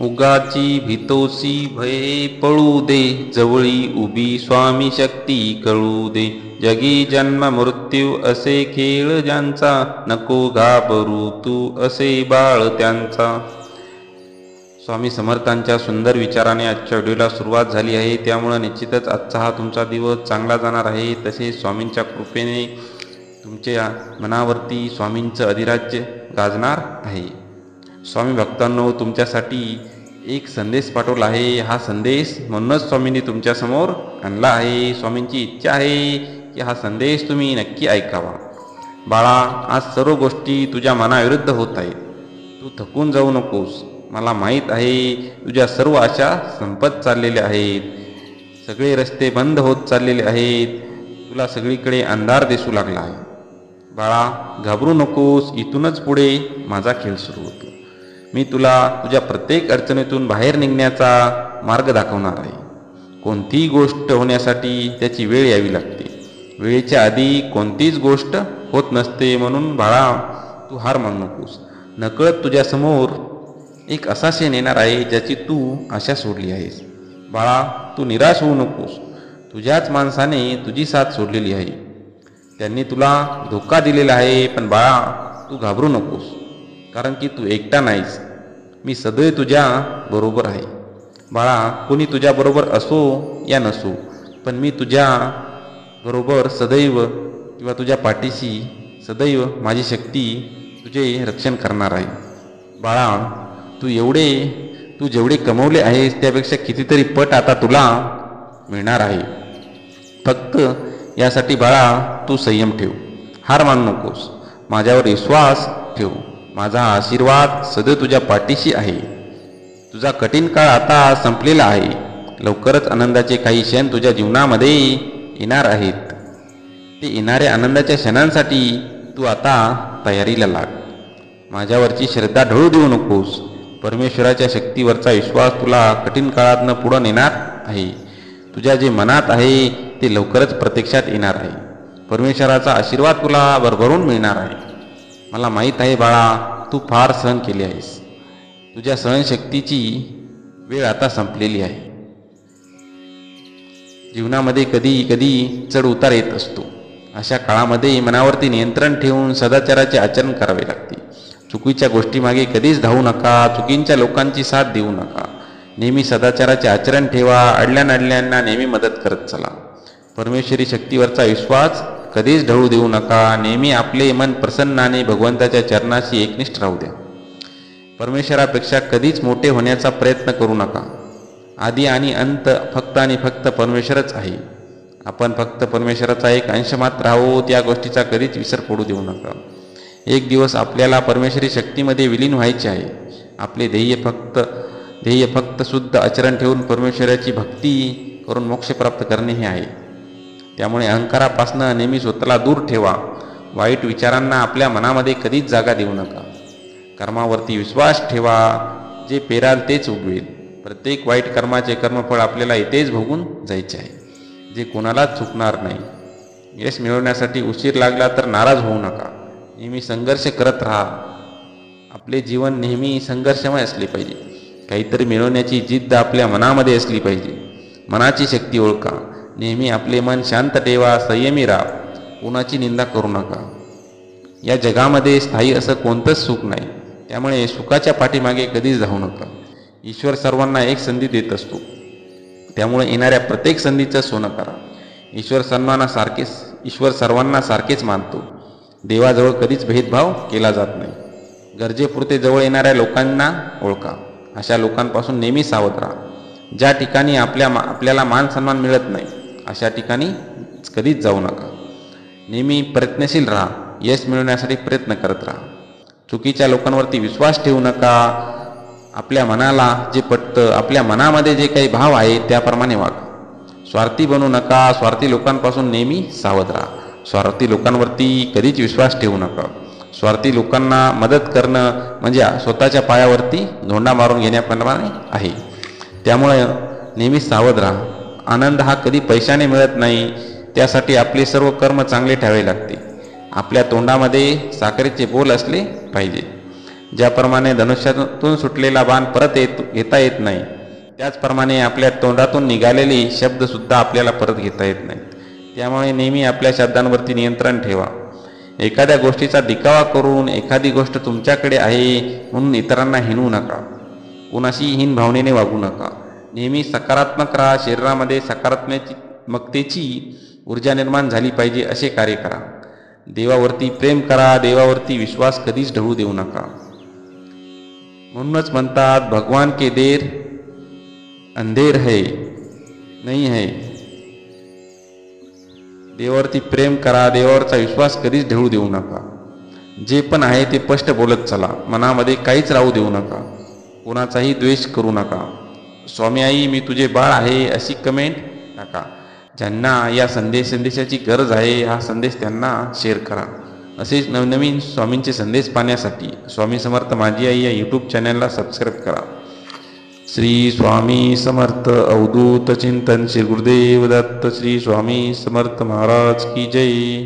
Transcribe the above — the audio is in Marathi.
उगाची भीतोसी भये पळू दे, जवळी उभी स्वामी शक्ती कळू दे. जगी जन्म मृत्यू असे खेळ ज्यांचा, नको घाबरू तू असे बाळ त्यांचा. स्वामी समर्थांच्या सुंदर विचाराने आजच्या व्हिडिओला सुरुवात झाली आहे. त्यामुळे निश्चितच आजचा हा तुमचा दिवस चांगला जाणार आहे. तसेच स्वामींच्या कृपेने तुमच्या मनावरती स्वामींचं अधिराज्य गाजणार आहे. स्वामी भक्तांनो, तुमच्यासाठी एक संदेश पाठवला आहे. हा संदेश म्हणूनच स्वामींनी तुमच्यासमोर आणला आहे. स्वामींची इच्छा आहे की हा संदेश तुम्ही नक्की ऐकावा. बाळा, आज सर्व गोष्टी तुझ्या मनाविरुद्ध होत आहेत. तू थकून जाऊ नकोस. मला माहीत आहे तुझ्या सर्व आशा संपत चाललेल्या आहेत. सगळे रस्ते बंद होत चाललेले आहेत. तुला सगळीकडे अंधार दिसू लागला आहे. बाळा, घाबरू नकोस. इथूनच पुढे माझा खेळ सुरू होतो. मी तुला तुझ्या प्रत्येक अडचणीतून बाहेर निघण्याचा मार्ग दाखवणार आहे. कोणतीही गोष्ट होण्यासाठी त्याची वेळ यावी लागते. वेळेच्या आधी कोणतीच गोष्ट होत नसते. म्हणून बाळा, तू हार मानू नकोस. नकळत तुझ्यासमोर एक असा क्षण येणार आहे ज्याची तू आशा सोडली आहेस. बाळा, तू निराश होऊ नकोस. तुझ्याच माणसाने तुझी साथ सोडलेली आहे. त्यांनी तुला धोका दिलेला आहे. पण बाळा, तू घाबरू नकोस, कारण की तू एकटा नाहीस. मी सदैव तुझ्या बरोबर आहे. बाळा, कोणी तुझ्या बरोबर असो या नसो, पण मी तुझ्या बरोबर सदैव किंवा तुझ्या पाठीशी सदैव माझी शक्ती तुझे रक्षण करणार आहे. बाळा, तू जेवढे कमवले आहेस त्यापेक्षा कितीतरी पट आता तुला मिळणार आहे. फक्त यासाठी बाळा, तू संयम ठेव. हार मानू नकोस. माझ्यावर विश्वास ठेव. माझा आशीर्वाद सदैव तुझ्या पाठीशी आहे. तुझा कठीण काळ आता संपलेला आहे. लवकरच आनंदाचे काही क्षण तुझ्या जीवनामध्ये येणार आहेत. ते येणाऱ्या आनंदाच्या क्षणांसाठी तू आता तयारीला लाग. माझ्यावरची श्रद्धा ढळू देऊ नकोस. परमेश्वराच्या शक्तीवरचा विश्वास तुला कठीण काळातनं पुढे नेणार आहे. तुझ्या जे मनात आहे ते लवकरच प्रत्यक्षात येणार आहे. परमेश्वराचा आशीर्वाद तुला भरभरून मिळणार आहे. मला माहीत आहे बाळा, तू फार सहन केले आहेस. तुझ्या सहनशक्तीची वेळ आता संपलेली आहे. जीवनामध्ये कधी कधी चढ उतार येत असतो. अशा काळामध्ये मनावरती नियंत्रण ठेवून सदाचाराचे आचरण करावे लागते. चुकीच्या गोष्टीमागे कधीच धावू नका. चुकीच्या लोकांची साथ देऊ नका. नेहमी सदाचाराचे आचरण ठेवा. अडल्यांना नेहमी मदत करत चला. परमेश्वरी शक्तीवरचा विश्वास कधीच ढळू देऊ नका. नेहमी आपले मन प्रसन्नाने भगवंताच्या चरणाशी एकनिष्ठ राहू द्या. परमेश्वरापेक्षा कधीच मोठे होण्याचा प्रयत्न करू नका. आदी आणि अंत फक्त आणि फक्त परमेश्वरच आहे. आपण फक्त परमेश्वराचा एक अंश मात्र आहोत. या गोष्टीचा कधीच विसर पडू देऊ नका. एक दिवस आपल्याला परमेश्वरी शक्तीमध्ये विलीन व्हायचे आहे. आपले ध्येय फक्त शुद्ध आचरण ठेवून परमेश्वराची भक्ती करून मोक्ष प्राप्त करणे हे आहे. त्यामुळे अहंकारापासून नेहमी स्वतःला दूर ठेवा. वाईट विचारांना आपल्या मनामध्ये कधीच जागा देऊ नका. कर्मावरती विश्वास ठेवा. जे पेराल तेच उगवेल. प्रत्येक वाईट कर्माचे कर्मफळ आपल्याला इथेच भोगून जायचे आहे, जे कोणालाच चुकणार नाही. यश मिळवण्यासाठी उशीर लागला तर नाराज होऊ नका. नेहमी संघर्ष करत राहा. आपले जीवन नेहमी संघर्षमय असले पाहिजे. काहीतरी मिळवण्याची जिद्द आपल्या मनामध्ये असली पाहिजे. मनाची शक्ती ओळखा. नेहमी आपले मन शांत ठेवा. संयमी राहा. कोणाची निंदा करू नका. या जगामध्ये स्थायी असं कोणतंच सुख नाही. त्यामुळे सुखाच्या पाठीमागे कधीच धावू नका. ईश्वर सर्वांना एक संधी देत असतो. त्यामुळे येणाऱ्या प्रत्येक संधीचं सोनं करा. ईश्वर सर्वांना सारखेच मानतो. देवाजवळ कधीच भेदभाव केला जात नाही. गरजेपुरते जवळ येणाऱ्या लोकांना ओळखा. अशा लोकांपासून नेहमी सावध राहा. ज्या ठिकाणी आपल्याला मान सन्मान मिळत नाही अशा ठिकाणी कधीच जाऊ नका. नेहमी प्रयत्नशील राहा. यश मिळवण्यासाठी प्रयत्न करत राहा. चुकीच्या लोकांवरती विश्वास ठेवू नका. आपल्या मनाला जे पटतं, आपल्या मनामध्ये जे काही भाव आहे त्याप्रमाणे वागा. स्वार्थी बनू नका. स्वार्थी लोकांपासून नेहमी सावध राहा. स्वार्थी लोकांवरती कधीच विश्वास ठेवू नका. स्वार्थी लोकांना मदत करणं म्हणजे स्वतःच्या पायावरती धोंडा मारून घेण्याप्रमाणे आहे. त्यामुळे नेहमी सावध राहा. आनंद हा कधी पैशाने मिळत नाही. त्यासाठी आपले सर्व कर्म चांगले ठेवावे लागते. आपल्या तोंडामध्ये साखरेचे बोल असले पाहिजे. ज्याप्रमाणे धनुष्यातून सुटलेला बाण परत घेता येत नाही, त्याचप्रमाणे आपल्या तोंडातून निघालेले शब्दसुद्धा आपल्याला परत घेता येत नाहीत. त्यामुळे नेहमी आपल्या शब्दांवरती नियंत्रण ठेवा. एखाद्या गोष्टीचा दिखावा करून एखादी गोष्ट तुमच्याकडे आहे म्हणून इतरांना हिणवू नका. कोणाशी हीन भावनेने वागू नका. नेहमी सकारात्मक राहा. शरीरामध्ये सकारात्मकतेची ऊर्जा निर्माण झाली पाहिजे असे कार्य करा. देवावरती प्रेम करा. देवावरती विश्वास कधीच ढळू देऊ नका. म्हणूनच म्हणतात, भगवान के देर अंधेर है नहीं है. देवावरती प्रेम करा. देवावरचा विश्वास कधीच ढळू देऊ नका. जे पण आहे ते स्पष्ट बोलत चला. मनामध्ये काहीच राहू देऊ नका. कोणाचाही द्वेष करू नका. स्वामी आई मी तुझे बाळ आहे अशी कमेंट टाका. ज्यांना या संदेशाची गरज आहे हा संदेश त्यांना शेअर करा. असेच नवनवीन स्वामींचे संदेश पाहण्यासाठी स्वामी समर्थ माझी आई या यूट्यूब चॅनलला सबस्क्राईब करा. श्री स्वामी समर्थ. अवधूत चिंतन श्री गुरुदेव दत्त. श्री स्वामी समर्थ महाराज की जय.